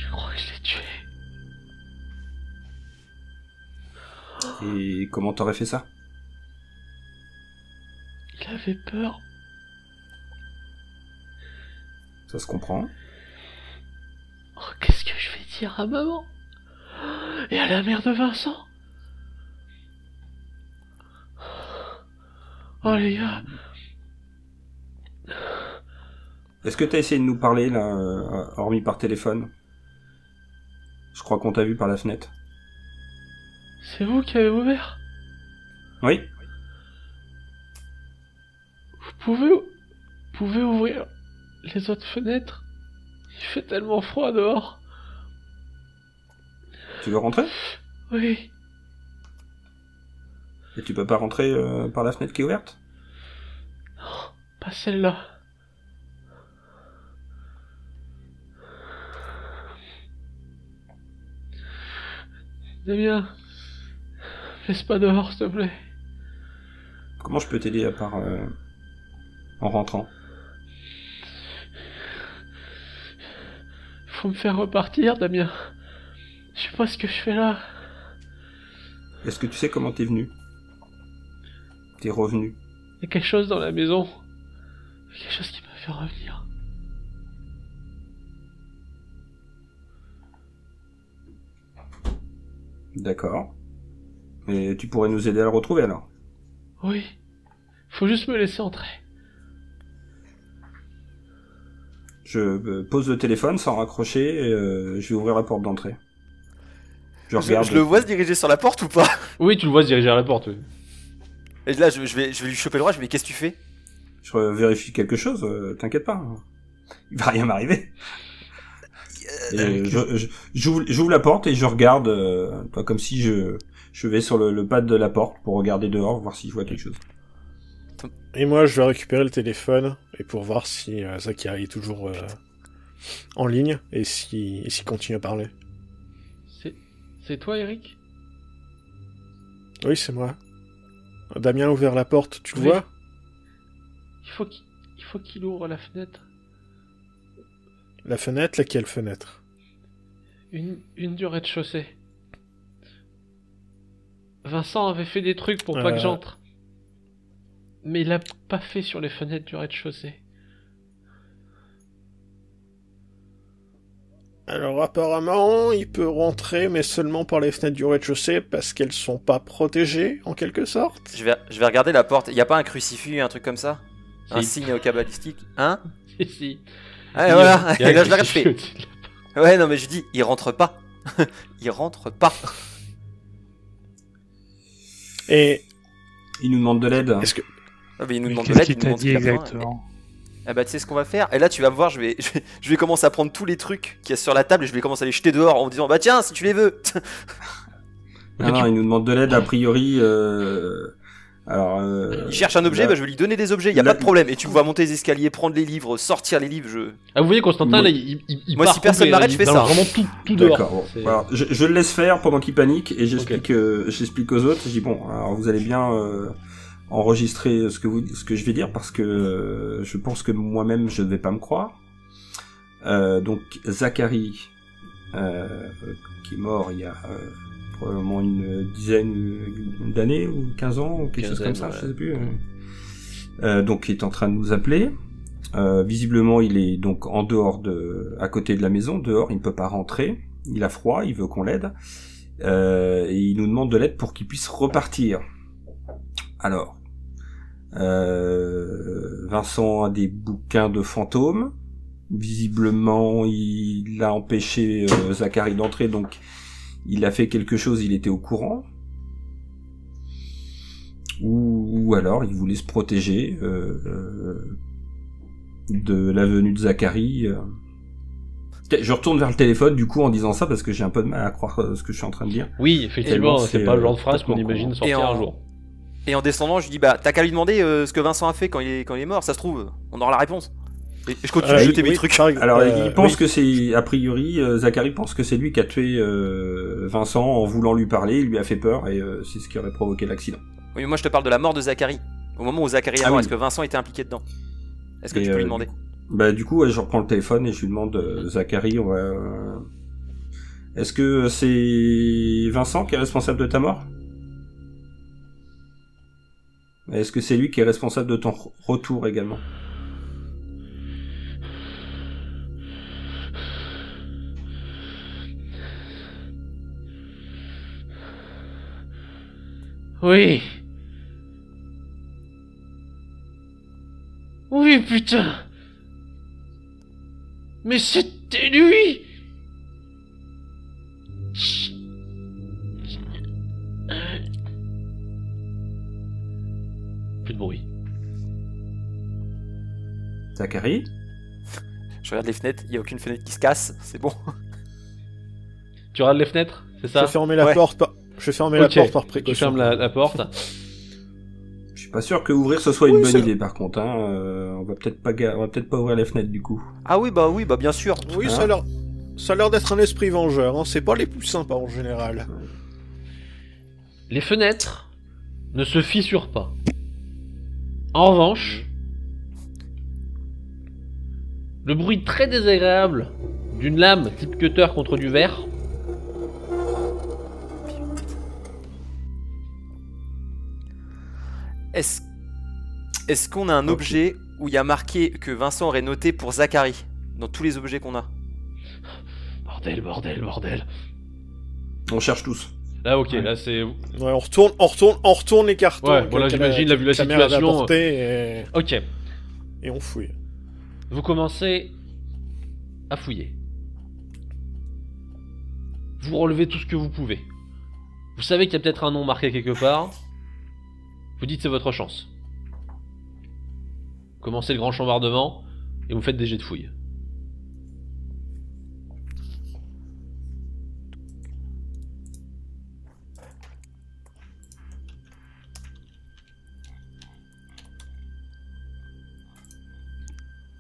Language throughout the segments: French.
Je crois que je l'ai tué. Et comment t'aurais fait ça? Il avait peur. Ça se comprend. Oh, qu'est-ce que je vais dire à maman? Et à la mère de Vincent? Oh les gars. Est-ce que t'as essayé de nous parler, là, hormis par téléphone? Je crois qu'on t'a vu par la fenêtre. C'est vous qui avez ouvert? Oui. Vous pouvez ouvrir les autres fenêtres? Il fait tellement froid dehors. Tu veux rentrer? Oui. Et tu peux pas rentrer par la fenêtre qui est ouverte? Non, pas celle-là. Damien, laisse pas dehors, s'il te plaît. Comment je peux t'aider à part en rentrant? Faut me faire repartir, Damien. Je sais pas ce que je fais là. Est-ce que tu sais comment t'es venu? T'es revenu? Il y a quelque chose dans la maison. Il y a quelque chose qui m'a fait revenir. D'accord. Et tu pourrais nous aider à le retrouver alors? Oui. Faut juste me laisser entrer. Je pose le téléphone sans raccrocher et je vais ouvrir la porte d'entrée. Je regarde. Je le vois se diriger sur la porte ou pas? Oui, tu le vois se diriger à la porte. Oui. Et là, je vais lui choper le bras, je vais, qu'est-ce que tu fais? Je vérifie quelque chose, t'inquiète pas. Il va rien m'arriver. Et j'ouvre la porte et je regarde, comme si je vais sur le pad de la porte pour regarder dehors, voir si je vois quelque chose. Et moi, je vais récupérer le téléphone et pour voir si Zachary est toujours en ligne et s'il continue à parler. C'est toi, Eric? Oui, c'est moi. Damien a ouvert la porte, tu le Oui. vois? Il faut qu'il ouvre la fenêtre. La fenêtre, laquelle fenêtre? Une du rez-de-chaussée. Vincent avait fait des trucs pour pas que j'entre. Mais il l'a pas fait sur les fenêtres du rez-de-chaussée. Alors apparemment, il peut rentrer, mais seulement par les fenêtres du rez-de-chaussée parce qu'elles sont pas protégées, en quelque sorte. Je vais regarder la porte. Y a pas un crucifix, un truc comme ça? Si. Un signe kabbalistique? Hein? Si. Ah, et voilà. Et là, je l'arrête, je fais. Ouais, non, mais je dis, il rentre pas. Il rentre pas. Et Il nous demande de l'aide. est-ce que Ah, mais il nous Mais demande de qu'est-ce l'aide, qu'il il nous t'a demande ce dit qu'il a besoin. exactement? Ah bah tu sais ce qu'on va faire. Et là tu vas voir, je vais commencer à prendre tous les trucs qu'il y a sur la table et je vais commencer à les jeter dehors en me disant bah tiens si tu les veux. Non, il nous demande de l'aide a priori. Il cherche un objet, là- bah je vais lui donner des objets, y a là- pas de problème. Et tu me vois monter les escaliers, prendre les livres, sortir les livres, Ah, vous voyez, Constantin, là, il Moi, part si personne complet, m'arrête, il je fais balance ça. vraiment tout dehors. D'accord. Bon. C'est- Alors, je le laisse faire pendant qu'il panique et j'explique aux autres. Je dis bon, alors vous allez bien enregistrer ce que je vais dire parce que je pense que moi-même je ne vais pas me croire. Donc Zachary, qui est mort il y a probablement une dizaine d'années ou 15 ans ou quelque chose comme ça, ouais. je sais plus. Donc il est en train de nous appeler. Visiblement il est donc en dehors à côté de la maison, dehors, il ne peut pas rentrer. Il a froid, il veut qu'on l'aide. Et il nous demande de l'aide pour qu'il puisse repartir. Alors, Vincent a des bouquins de fantômes. Visiblement, il a empêché Zachary d'entrer, donc il a fait quelque chose, il était au courant. Ou alors, il voulait se protéger de la venue de Zachary. Je retourne vers le téléphone, du coup, en disant ça, parce que j'ai un peu de mal à croire ce que je suis en train de dire. Oui, effectivement, Tellement c'est c'est, pas le genre de phrase qu'on complètement imagine con. sortir Et en- un jour. Et en descendant, je lui dis bah t'as qu'à lui demander ce que Vincent a fait quand il est mort, ça se trouve, on aura la réponse. Et je continue de jeter mes trucs. Alors, il pense oui. que c'est, a priori, Zachary pense que c'est lui qui a tué Vincent en voulant lui parler, il lui a fait peur, et c'est ce qui aurait provoqué l'accident. Oui, mais moi je te parle de la mort de Zachary. Au moment où Zachary est Ah mort, oui. est-ce que Vincent était impliqué dedans? Est-ce que Et, tu peux lui demander? Bah, du coup, je reprends le téléphone et je lui demande, Zachary, Est-ce que c'est Vincent qui est responsable de ta mort? Est-ce que c'est lui qui est responsable de ton retour également? Oui. Oui, putain. Mais c'était lui. Plus de bruit. Zachary? Je regarde les fenêtres, il n'y a aucune fenêtre qui se casse, c'est bon. Tu regardes les fenêtres, c'est ça? Je vais fermer la Ouais. porte par... Je vais fermer Ok. la porte par Tu précaution. fermes la porte. Je suis pas sûr que ouvrir ce soit une Oui, bonne c'est- idée par contre. Hein. On va peut-être pas ouvrir les fenêtres du coup. Ah oui, bah bien sûr. Oui, Hein ça a l'air d'être un esprit vengeur. Hein. C'est pas les plus sympas en général. Les fenêtres ne se fissurent pas. En revanche, le bruit très désagréable d'une lame type cutter contre du verre Est-ce qu'on a un objet où il y a marqué que Vincent aurait noté pour Zachary dans tous les objets qu'on a? Bordel. On cherche tous. Là, ok, Ouais. là c'est... Ouais, on retourne les cartons. Ouais, que voilà, la j'imagine, là, vu la caméra avait situation, apporté Ok, et on fouille. vous commencez à fouiller. Vous relevez tout ce que vous pouvez. Vous savez qu'il y a peut-être un nom marqué quelque part. Vous dites c'est votre chance. Vous commencez le grand chambardement et vous faites des jets de fouille.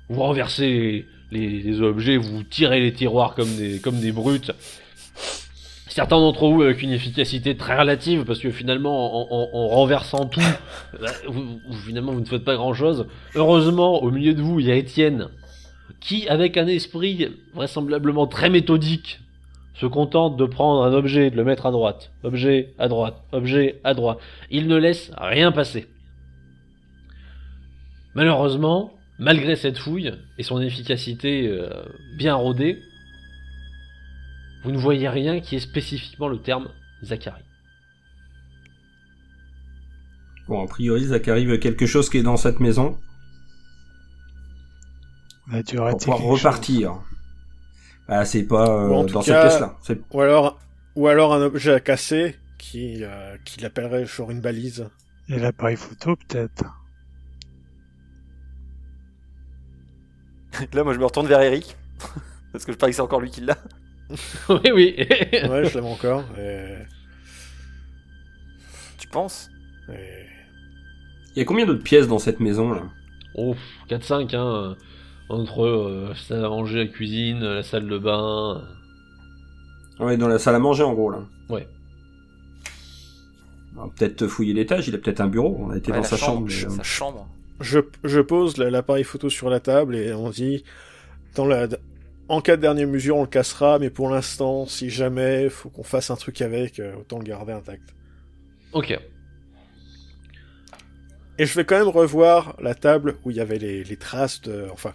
Vous renversez les objets, vous tirez les tiroirs comme des brutes. Certains d'entre vous avec une efficacité très relative, parce que finalement, en renversant tout, finalement, vous ne faites pas grand-chose. Heureusement, au milieu de vous, il y a Étienne, qui, avec un esprit vraisemblablement très méthodique, se contente de prendre un objet et de le mettre à droite. Objet à droite, objet à droite. Il ne laisse rien passer. Malheureusement, malgré cette fouille et son efficacité bien rodée, vous ne voyez rien qui est spécifiquement le terme Zachary. Bon, a priori, Zachary veut quelque chose qui est dans cette maison On a dû pour rater pouvoir quelque chose. repartir. Ah, c'est pas Ou en dans tout cette cas- pièce-là. C'est- Ou alors un objet à casser qui l'appellerait genre une balise. Et l'appareil photo, peut-être. Là, moi, je me retourne vers Eric. Parce que je parie que c'est encore lui qui l'a. Oui. Ouais, je l'aime encore. Tu penses? Il y a combien d'autres pièces dans cette maison là? Oh, 4-5, hein. Entre salle à manger, la cuisine, la salle de bain. Ouais, dans la salle à manger en gros là. Ouais. On va peut-être fouiller l'étage, il a peut-être un bureau, on a été Ouais, dans la sa chambre. mais, Sa chambre. Je pose l'appareil photo sur la table et on dit en cas de dernière mesure on le cassera, mais pour l'instant si jamais faut qu'on fasse un truc avec, autant le garder intact. Ok. Et je vais quand même revoir la table où il y avait les traces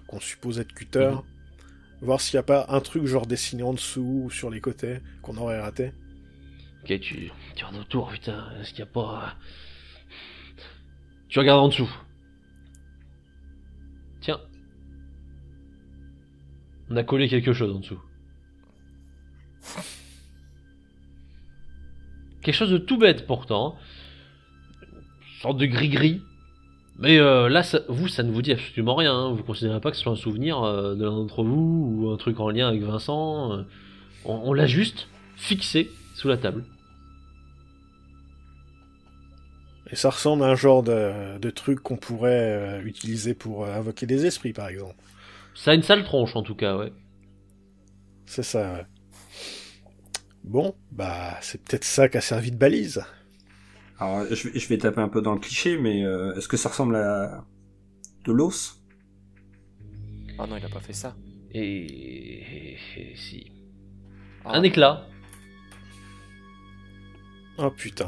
qu'on suppose être cutter, voir s'il n'y a pas un truc genre dessiné en dessous ou sur les côtés qu'on aurait raté. Ok, tu regardes autour, putain, est-ce qu'il n'y a pas... Tu regardes en dessous. Tiens. On a collé quelque chose en dessous. Quelque chose de tout bête pourtant. Une sorte de gris-gris. Mais là, ça ne vous dit absolument rien. Hein. Vous considérez pas que ce soit un souvenir de l'un d'entre vous ou un truc en lien avec Vincent. On l'a juste fixé sous la table. Et ça ressemble à un genre de truc qu'on pourrait utiliser pour invoquer des esprits, par exemple. Ça a une sale tronche en tout cas, ouais. C'est ça, ouais. Bon, bah, c'est peut-être ça qui a servi de balise. Alors, je vais taper un peu dans le cliché, mais est-ce que ça ressemble à de l'os? Ah non, il a pas fait ça. Et si. Un éclat. Oh putain,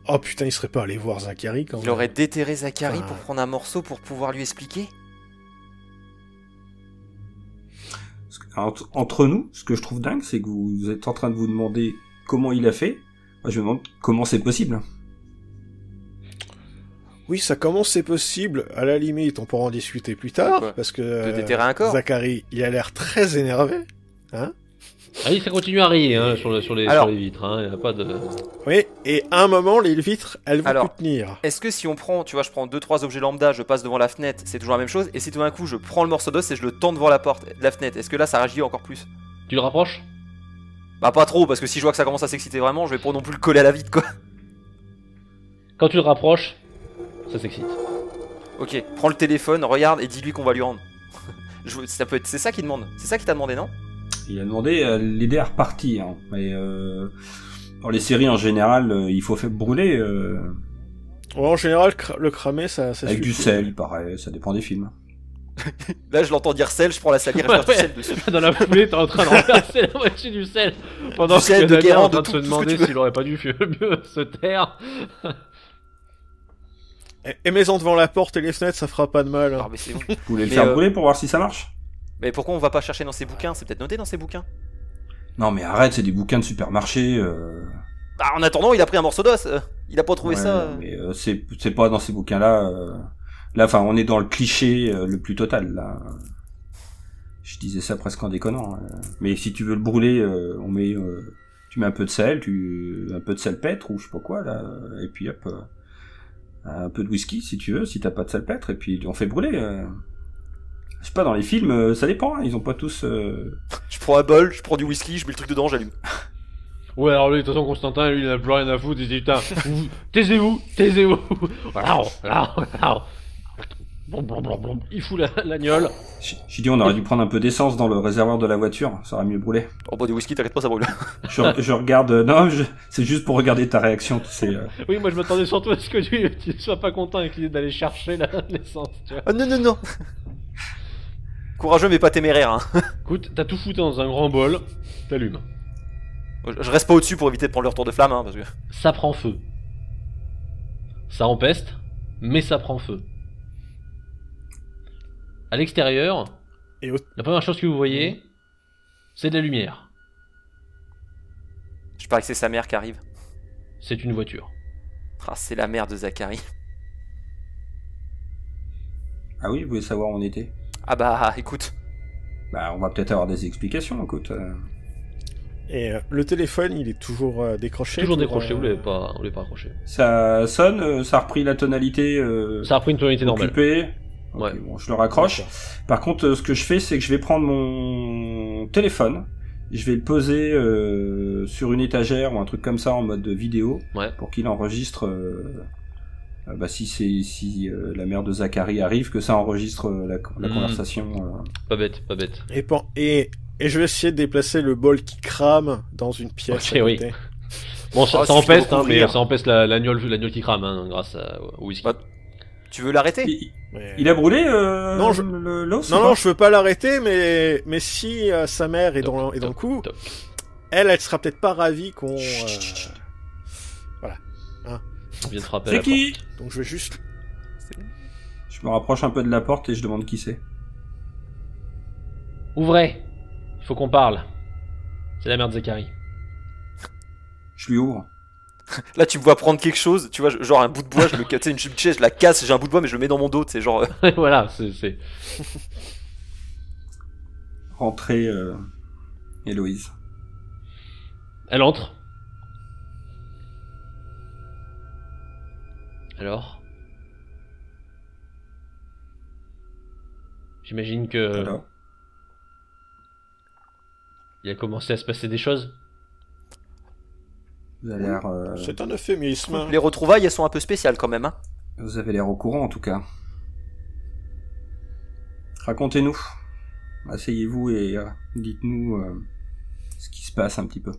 oh putain, il serait pas allé voir Zachary quand Il même. aurait déterré Zachary Ah. pour prendre un morceau pour pouvoir lui expliquer. Parce que, entre nous, ce que je trouve dingue, c'est que vous êtes en train de vous demander comment il a fait. Moi, je me demande comment c'est possible. Oui, ça commence, c'est possible. À la limite, on pourra en discuter plus tard, Quoi parce que De déterrer un corps. Zachary, il a l'air très énervé. Hein? Ah oui, ça continue à rire hein, sur les vitres. Hein. Il y a pas de. Oui, et à un moment, les vitres, elles vont Alors, plus tenir. Est-ce que si on prend, tu vois, je prends 2-3 objets lambda, je passe devant la fenêtre, c'est toujours la même chose, et si tout d'un coup je prends le morceau d'os et je le tends devant la porte de la fenêtre, est-ce que là ça réagit encore plus? Tu le rapproches? Bah pas trop, parce que si je vois que ça commence à s'exciter vraiment, je vais pas non plus le coller à la vitre quoi. Quand tu le rapproches, ça s'excite. Ok, prends le téléphone, regarde et dis-lui qu'on va lui rendre. Ça peut être, c'est ça qu'il demande. C'est ça qu'il t'a demandé, non? Il a demandé l'aider à repartir. Hein. Mais dans les séries en général, il faut faire brûler Ouais, en général, le cramer, ça avec du suffit. sel, il paraît. Ça dépend des films. Là je l'entends dire sel, je prends la salière et je verse du sel dessus. Dans la foulée, t'es en train de renverser la moitié du sel. Pendant Du sel, que de Daniel est en Guérande, train de de se tout ce que demander tu veux. s'il aurait pas dû mieux se taire. Et mets-en devant la porte et les fenêtres, ça fera pas de mal. Hein. Ah mais c'est bon. Vous voulez le Mais, faire brûler pour voir si ça marche? Mais pourquoi on va pas chercher dans ses bouquins? C'est peut-être noté dans ses bouquins. Non mais arrête, c'est des bouquins de supermarché. Bah en attendant, il a pris un morceau d'os. Il a pas trouvé Ouais, ça. mais c'est pas dans ces bouquins-là. Là, enfin, on est dans le cliché le plus total. Là, je disais ça presque en déconnant. Mais si tu veux le brûler, tu mets un peu de sel, un peu de salpêtre ou je sais pas quoi là, et puis hop, un peu de whisky si tu veux, si t'as pas de salpêtre, et puis on fait brûler. Je sais pas, dans les films, ça dépend. Hein, ils ont pas tous. Je prends un bol, je prends du whisky, je mets le truc dedans, j'allume. Ouais, alors lui, de toute façon, Constantin, lui, il a plus rien à foutre. Il se dit, putain, taisez-vous. Voilà. Il fout l'agnole. J'ai dit on aurait dû prendre un peu d'essence dans le réservoir de la voiture, ça aurait mieux brûlé. Oh bah du whisky, t'inquiète pas, ça brûle. Je regarde. Non, c'est juste pour regarder ta réaction. Tu sais. Oui, moi, je m'attendais surtout à ce que tu sois pas content avec l'idée d'aller chercher l'essence, tu vois. Ah non, non, non. Courageux mais pas téméraire, hein. Écoute, t'as tout foutu dans un grand bol, t'allumes. Je reste pas au-dessus pour éviter de prendre le retour de flamme, hein, parce que... Ça prend feu. Ça empeste, mais ça prend feu. À l'extérieur, Et au- la première chose que vous voyez, c'est de la lumière. Je parie que c'est sa mère qui arrive. C'est une voiture. Ah, c'est la mère de Zachary. Ah oui, vous voulez savoir où on était? Ah bah, écoute. Bah, on va peut-être avoir des explications. Écoute. Et le téléphone, il est toujours décroché. Toujours toujours, décroché, vous l'avez pas accroché. Ça sonne, ça a repris la tonalité. Ça a pris une tonalité normale. Occupée. Ok, Ouais. bon, je le raccroche. Par contre, ce que je fais, c'est que je vais prendre mon téléphone, je vais le poser sur une étagère ou un truc comme ça en mode vidéo, Ouais. pour qu'il enregistre. Si la mère de Zachary arrive, que ça enregistre la conversation. Pas bête, pas bête. Et je vais essayer de déplacer le bol qui crame dans une pièce. Ok, à oui. côté. Bon, ça Oh, suffit de empeste, hein, mais recouvrir. ça empeste l'agnole qui crame, hein, grâce au whisky. Bah, tu veux l'arrêter? Il a brûlé Non, l'os ou Non, pas non, je veux pas l'arrêter, mais si sa mère est dans le coup, Toc. elle sera peut-être pas ravie qu'on. On vient de frapper à C'est la qui? porte. Donc je vais juste. Je me rapproche un peu de la porte et je demande qui c'est. Ouvrez. Il faut qu'on parle. C'est la mère de Zachary. Je lui ouvre. Là, tu me vois prendre quelque chose, tu vois, genre un bout de bois, je le casse, tu sais, une chaise, je la casse, j'ai un bout de bois, mais je le mets dans mon dos, tu sais, genre... Voilà, c'est... Rentrée, Héloïse. Elle entre. Alors? J'imagine que... Alors. Il a commencé à se passer des choses. Vous avez l'air, C'est un euphémisme. Les retrouvailles, elles sont un peu spéciales quand même, hein. vous avez l'air au courant en tout cas. Racontez-nous. Asseyez-vous et dites-nous ce qui se passe un petit peu.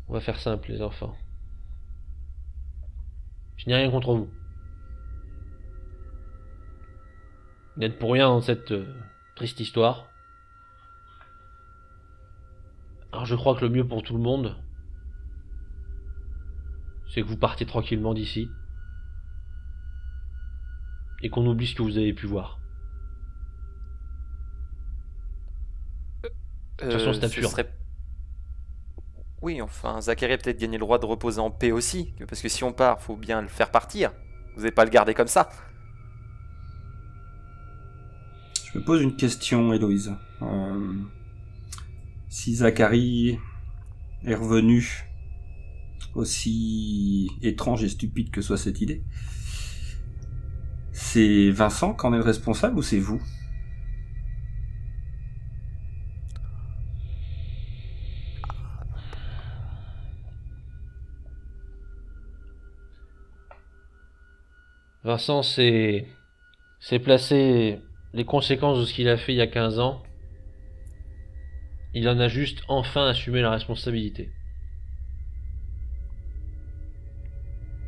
On va faire simple, les enfants. Je n'ai rien contre vous. Vous n'êtes pour rien dans cette triste histoire. Alors je crois que le mieux pour tout le monde, c'est que vous partiez tranquillement d'ici. Et qu'on oublie ce que vous avez pu voir. De toute façon, c'est absurde. Oui, enfin, Zachary a peut-être gagné le droit de reposer en paix aussi. Parce que si on part, faut bien le faire partir. Vous n'allez pas le garder comme ça. Je me pose une question, Héloïse. Si Zachary est revenu, aussi étrange et stupide que soit cette idée, c'est Vincent qui en est le responsable ou c'est vous? Vincent s'est placé les conséquences de ce qu'il a fait il y a 15 ans. Il en a juste enfin assumé la responsabilité.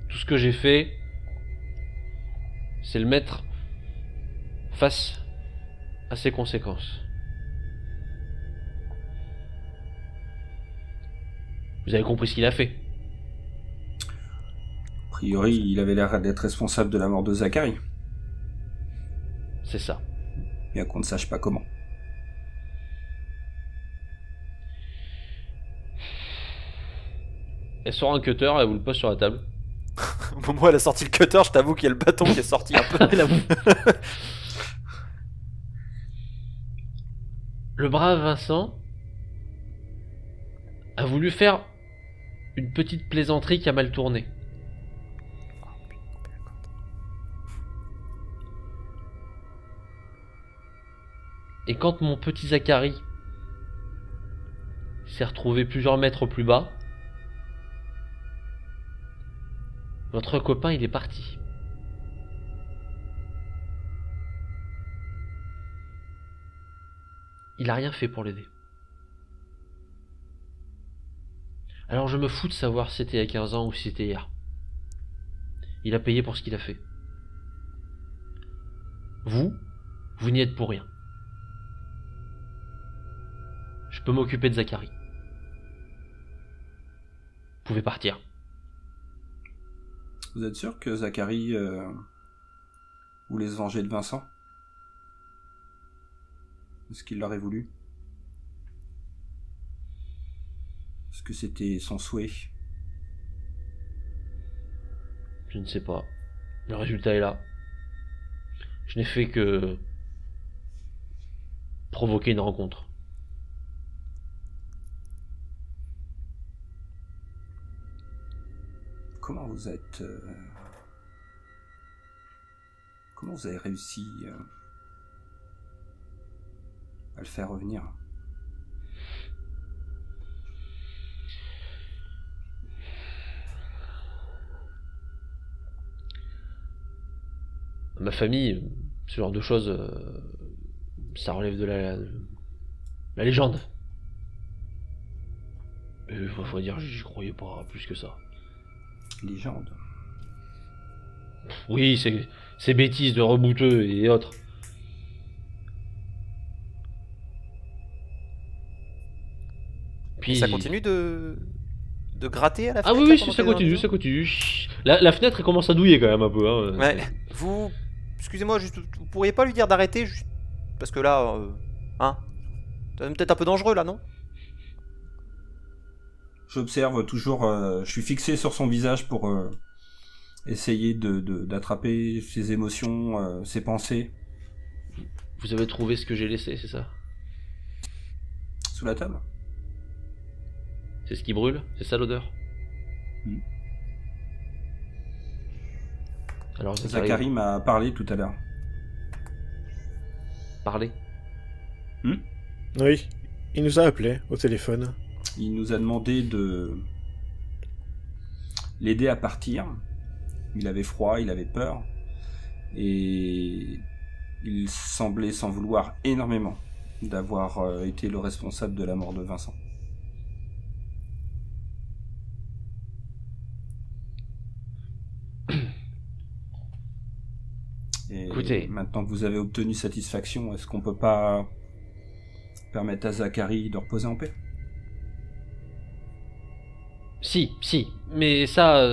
Tout ce que j'ai fait, c'est le mettre face à ses conséquences. Vous avez compris ce qu'il a fait? A priori, il avait l'air d'être responsable de la mort de Zachary. C'est ça. Bien qu'on ne sache pas comment. Elle sort un cutter, elle vous le pose sur la table. Au moment où elle a sorti le cutter, je t'avoue qu'il y a le bâton qui est sorti un peu. Le brave Vincent a voulu faire une petite plaisanterie qui a mal tourné. Et quand mon petit Zachary s'est retrouvé plusieurs mètres plus bas, votre copain il est parti. Il a rien fait pour l'aider. Alors je me fous de savoir si c'était il y a 15 ans ou si c'était hier. Il a payé pour ce qu'il a fait. Vous n'y êtes pour rien. Je peux m'occuper de Zachary. Vous pouvez partir. Vous êtes sûr que Zachary voulait se venger de Vincent? Est-ce qu'il l'aurait voulu? Est-ce que c'était son souhait? Je ne sais pas. Le résultat est là. Je n'ai fait que provoquer une rencontre. Comment vous êtes... Comment vous avez réussi à le faire revenir? Ma famille, ce genre de choses, ça relève de la légende. Et faut dire, j'y croyais pas plus que ça. Légende. Oui, ces bêtises de rebouteux et autres. Puis... Ça continue de gratter à la Ah fenêtre? oui, là, oui, pendant ça que t'es continue, dans ça continue. La fenêtre elle commence à douiller quand même un peu. Hein. le- Ouais. Vous... Excusez-moi, juste, vous pourriez pas lui dire d'arrêter juste... Parce que là... Hein? C'est peut-être un peu dangereux là, non? J'observe toujours, je suis fixé sur son visage pour essayer d'attraper ses émotions, ses pensées. Vous avez trouvé ce que j'ai laissé, c'est ça? Sous la table? C'est ce qui brûle? C'est ça l'odeur? Alors Zachary m'a parlé tout à l'heure. Parlez. Oui, il nous a appelés au téléphone. Il nous a demandé de l'aider à partir. Il avait froid, il avait peur. Et il semblait s'en vouloir énormément d'avoir été le responsable de la mort de Vincent. Et Écoutez. maintenant que vous avez obtenu satisfaction, est-ce qu'on peut pas permettre à Zachary de reposer en paix? Si, mais ça,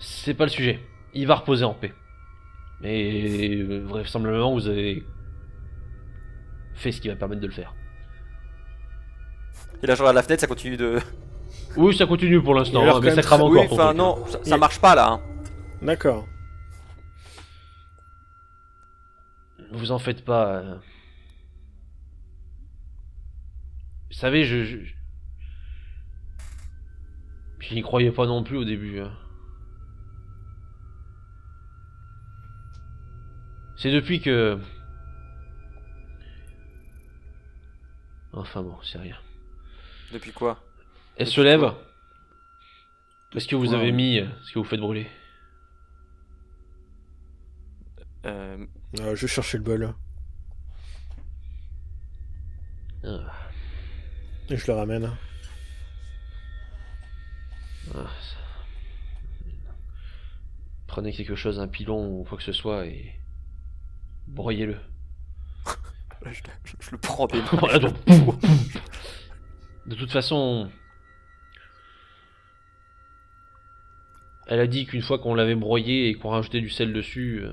c'est pas le sujet. Il va reposer en paix. Et vraisemblablement, vous avez fait ce qui va permettre de le faire. Et là, je regarde la fenêtre, ça continue de. Oui, ça continue pour l'instant, Il a l'air hein, quand mais même ça crame très- encore. Oui, ton enfin truc, hein. non, ça marche pas là. Hein. D'accord. Vous en faites pas. Vous savez, je n'y croyais pas non plus au début. Hein. C'est depuis que... Enfin bon, c'est rien. Depuis quoi? Elle se Depuis lève. quoi? Est-ce que vous Ouais. avez mis ce que vous faites brûler? Je vais chercher le bol. Ah, Et je le ramène. ça- Prenez quelque chose, un pilon ou quoi que ce soit et... broyez-le. Je le prends des mains. Voilà, donc, de toute façon, elle a dit qu'une fois qu'on l'avait broyé et qu'on rajoutait du sel dessus,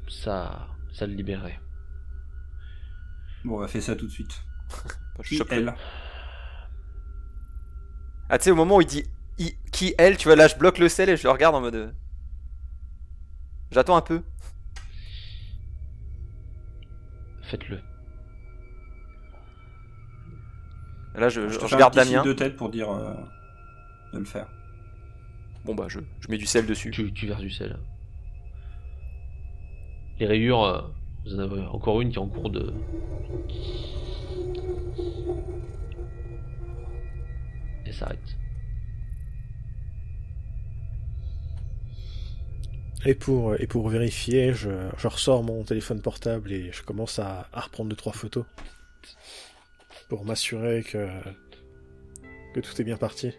ça le libérait. Bon, on va faire ça tout de suite. Je Qui, chope le- elle? Ah, tu sais, au moment où il dit qui elle, tu vois, là je bloque le sel et je le regarde en mode. J'attends un peu. Faites-le. Et là, je Je te fais un regarde petit signe Damien. de tête pour dire de le faire. Bon, bah, je mets du sel dessus. Tu verses du sel. Les rayures, vous en avez encore une qui est en cours de... Et s'arrête. Et pour vérifier, je ressors mon téléphone portable et je commence à reprendre 2-3 photos. Pour m'assurer que tout est bien parti.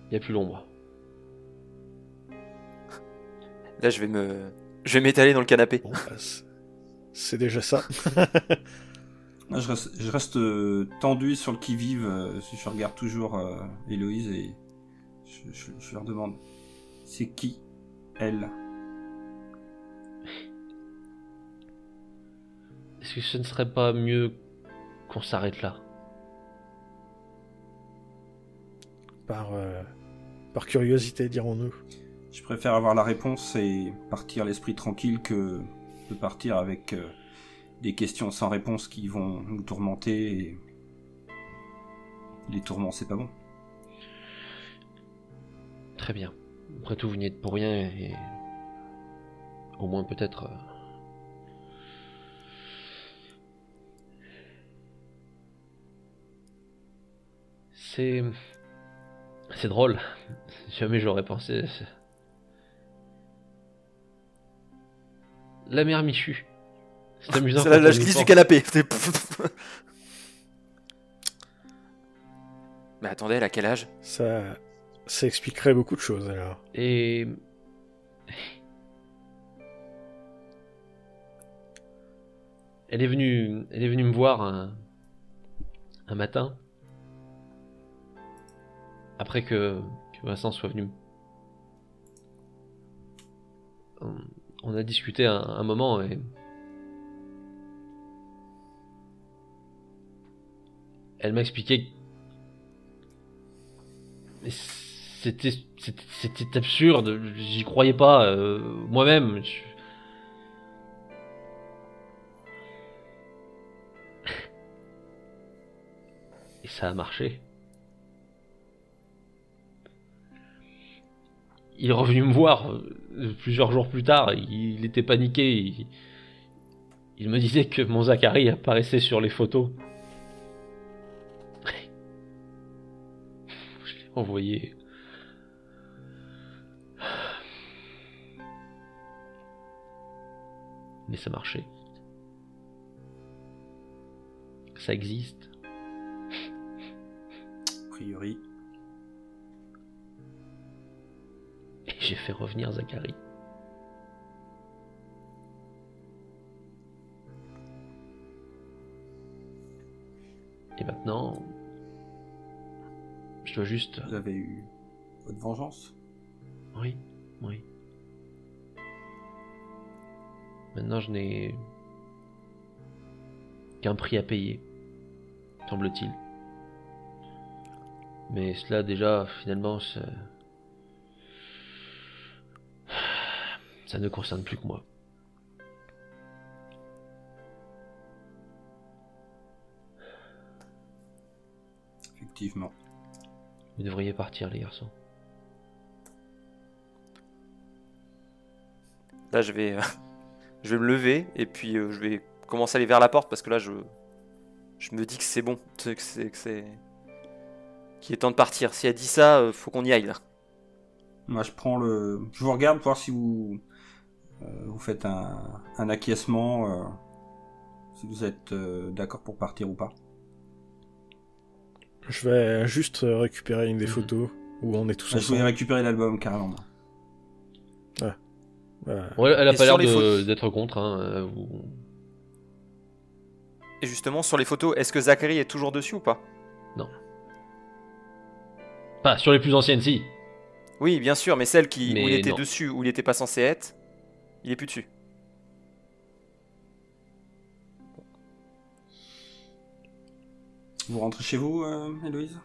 Il n'y a plus l'ombre. Là, je vais m'étaler dans le canapé. Bon, bah, c'est déjà ça. Là, je reste tendu sur le qui-vive. Je regarde toujours Héloïse et je leur demande c'est qui elle? Est-ce que ce ne serait pas mieux qu'on s'arrête là? Par curiosité, dirons-nous. Je préfère avoir la réponse et partir l'esprit tranquille que de partir avec des questions sans réponse qui vont nous tourmenter. Et... les tourments, c'est pas bon. Très bien. Après tout, vous n'y êtes pour rien et... Au moins peut-être... C'est drôle. Jamais j'aurais pensé... La mère Michu. C'est amusant. Là, quand là, on je y glisse du pense. canapé. Mais attendez, elle a quel âge? Ça expliquerait beaucoup de choses alors. Et... Elle est venue me voir un matin. Après que Vincent soit venu. On a discuté un moment et... Elle m'a expliqué que c'était absurde, j'y croyais pas moi-même. Et ça a marché. Il est revenu me voir plusieurs jours plus tard, il était paniqué, il me disait que mon Zachary apparaissait sur les photos. Je l'ai envoyé. Mais ça marchait. Ça existe. A priori. Et j'ai fait revenir Zachary. maintenant, je dois juste... Vous avez eu votre vengeance. Oui, oui. Maintenant, je n'ai qu'un prix à payer, semble-t-il. Mais cela, déjà, finalement, ça ne concerne plus que moi. Effectivement. Vous devriez partir, les garçons. Là, je vais me lever et puis je vais commencer à aller vers la porte parce que là, je me dis que c'est bon, qu'il est temps de partir. Si elle dit ça, faut qu'on y aille là. Moi, je vous regarde pour voir si vous faites un acquiescement, si vous êtes d'accord pour partir ou pas. Je vais juste récupérer une des photos où on est tous Je voulais ensemble. récupérer l'album carrément. moi. Ouais, elle a Et pas sur l'air les photos- d'être contre. Hein, Et justement, sur les photos, est-ce que Zachary est toujours dessus ou pas? Pas sur les plus anciennes, si. Oui, bien sûr, mais celle où Mais il était non. dessus, où il était pas censé être, il est plus dessus. Vous rentrez chez vous, Héloïse?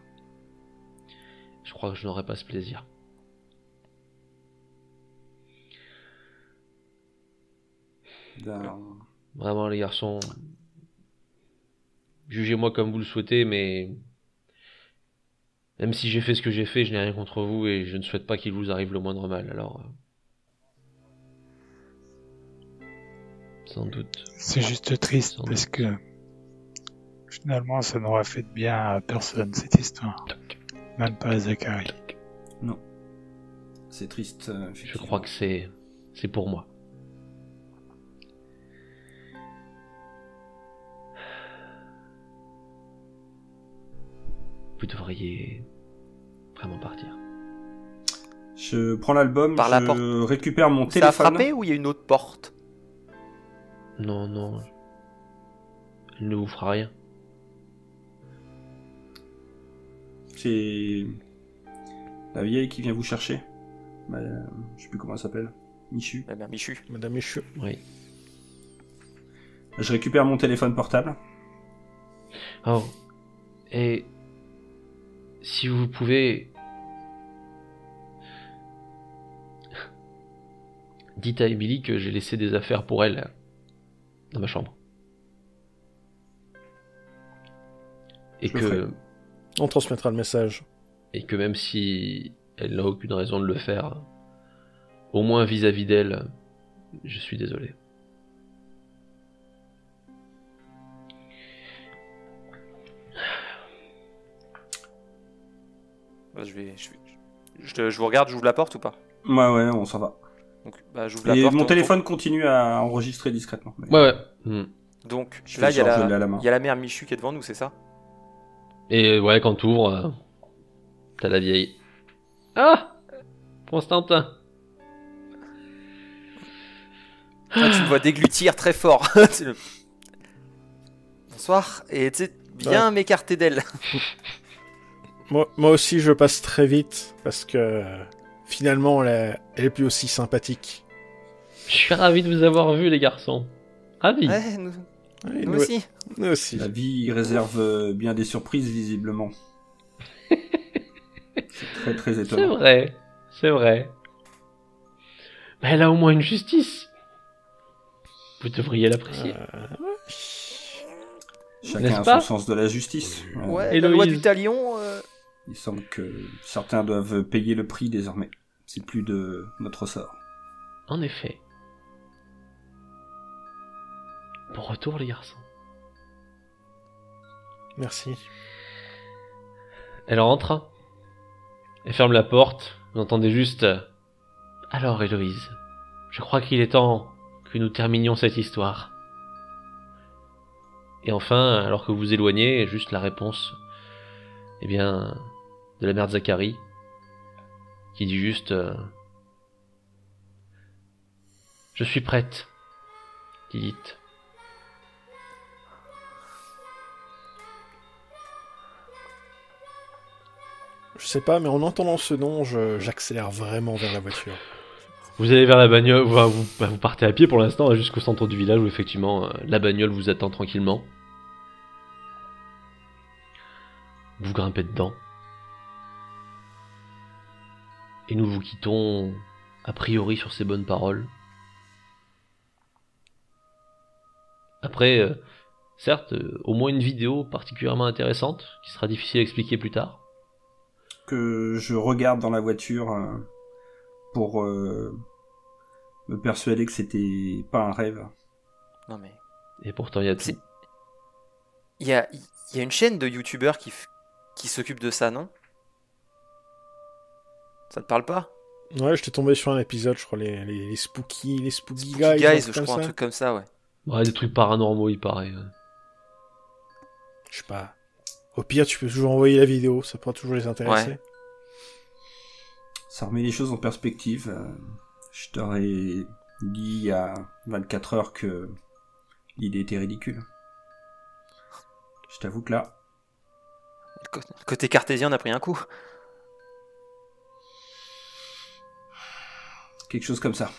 Je crois que je n'aurai pas ce plaisir. Vraiment, les garçons, jugez-moi comme vous le souhaitez, mais même si j'ai fait ce que j'ai fait, je n'ai rien contre vous et je ne souhaite pas qu'il vous arrive le moindre mal. Alors, sans doute. C'est juste triste Sans parce doute. que finalement ça n'aura fait de bien à personne cette histoire. Même pas à Zachary. C'est triste. Je effectivement. crois que c'est pour moi. Vous devriez vraiment partir. Je prends l'album, Par la je porte. récupère mon Ça a téléphone. frappé ou il y a une autre porte? Non, non. Elle ne vous fera rien. C'est la vieille qui vient vous chercher. Je sais plus comment elle s'appelle. Michu. Eh bien, Michu. Madame Michu. Oui. Je récupère mon téléphone portable. Oh. Et si vous pouvez, dites à Emily que j'ai laissé des affaires pour elle dans ma chambre. Et Je le que, ferai. On transmettra le message. et que même si elle n'a aucune raison de le faire, au moins vis-à-vis d'elle, je suis désolé. Je vous regarde, j'ouvre la porte ou pas? Ouais, on s'en va. Donc, bah, j'ouvre la Et porte. mon téléphone continue à enregistrer discrètement. Mais Ouais, ouais. Donc Je là, vais il y, a le charger à la main. il y a la mère Michu qui est devant nous, c'est ça? Et ouais, quand t'ouvres, t'as la vieille. Ah, Constantin. Ah, tu me vois déglutir très fort. C'est le- Bonsoir. Et tu sais, bien m'écarter d'elle. Moi aussi, je passe très vite parce que finalement, elle est plus aussi sympathique. Je suis ravi de vous avoir vu, les garçons. Ravi. Ouais, nous, Oui, nous aussi. Nous aussi. La vie réserve bien des surprises, visiblement. C'est très très C'est étonnant. vrai, c'est vrai. Mais elle a au moins une justice. Vous devriez l'apprécier. Chacun N'est-ce a pas son sens de la justice. Ouais, la loi Héloïse. du talion. Il semble que certains doivent payer le prix désormais. C'est plus de notre sort. En effet. Bon retour, les garçons. Merci. Elle rentre. Elle ferme la porte. Vous entendez juste... Alors, Héloïse, je crois qu'il est temps que nous terminions cette histoire. Et enfin, alors que vous éloignez, juste la réponse, eh bien, de la mère de Zachary, qui dit juste je suis prête, Lilith. Je sais pas, mais en entendant ce nom, j'accélère vraiment vers la voiture. Vous allez vers la bagnole, vous partez à pied pour l'instant jusqu'au centre du village où effectivement la bagnole vous attend tranquillement. Vous grimpez dedans. Et nous vous quittons a priori sur ces bonnes paroles. Après, certes, au moins une vidéo particulièrement intéressante qui sera difficile à expliquer plus tard. Que je regarde dans la voiture pour me persuader que c'était pas un rêve. Non mais. Et pourtant il y a tout. Il y a une chaîne de youtubeurs qui s'occupe de ça, non? Ça te parle pas? Ouais, j'étais tombé sur un épisode, je crois, les Spooky Guys, je crois, un truc comme ça, ouais. Ouais, des trucs paranormaux, il paraît. Je sais pas. Au pire, tu peux toujours envoyer la vidéo, ça pourra toujours les intéresser. Ouais. Ça remet les choses en perspective. Je t'aurais dit il y a 24 heures que l'idée était ridicule. Je t'avoue que là... Le côté cartésien, on a pris un coup. Quelque chose comme ça.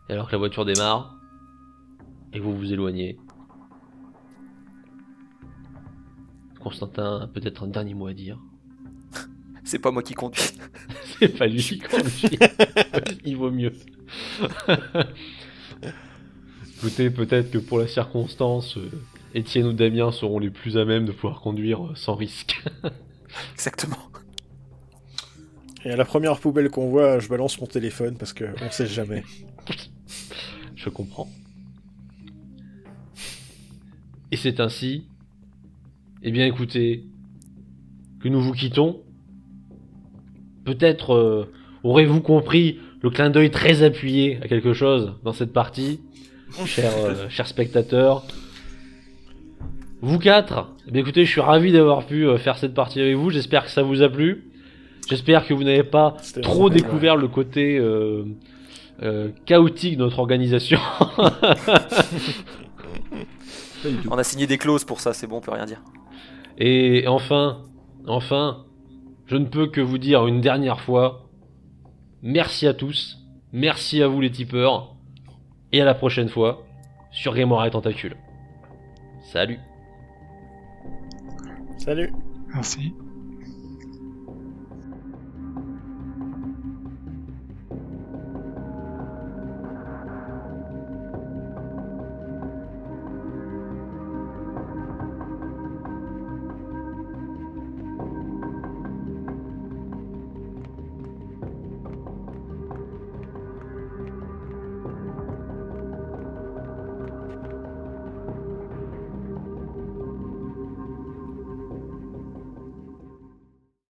Et alors que la voiture démarre, et vous vous éloignez. Constantin a peut-être un dernier mot à dire. C'est pas moi qui conduis. C'est pas lui qui conduit. Il vaut mieux. Écoutez, peut-être que pour la circonstance, Étienne ou Damien seront les plus à même de pouvoir conduire sans risque. Exactement. Et à la première poubelle qu'on voit, je balance mon téléphone parce que on sait jamais. Je comprends. Et c'est ainsi, eh bien écoutez, que nous vous quittons. Peut-être aurez-vous compris le clin d'œil très appuyé à quelque chose dans cette partie, chers spectateurs. Vous quatre, eh bien écoutez, je suis ravi d'avoir pu faire cette partie avec vous. J'espère que ça vous a plu. J'espère que vous n'avez pas trop découvert le côté chaotique de notre organisation. On a signé des clauses pour ça, c'est bon, on peut rien dire. Et enfin, je ne peux que vous dire une dernière fois, merci à tous, merci à vous les tipeurs, et à la prochaine fois sur Grimoire et Tentacule. Salut. Salut. Merci.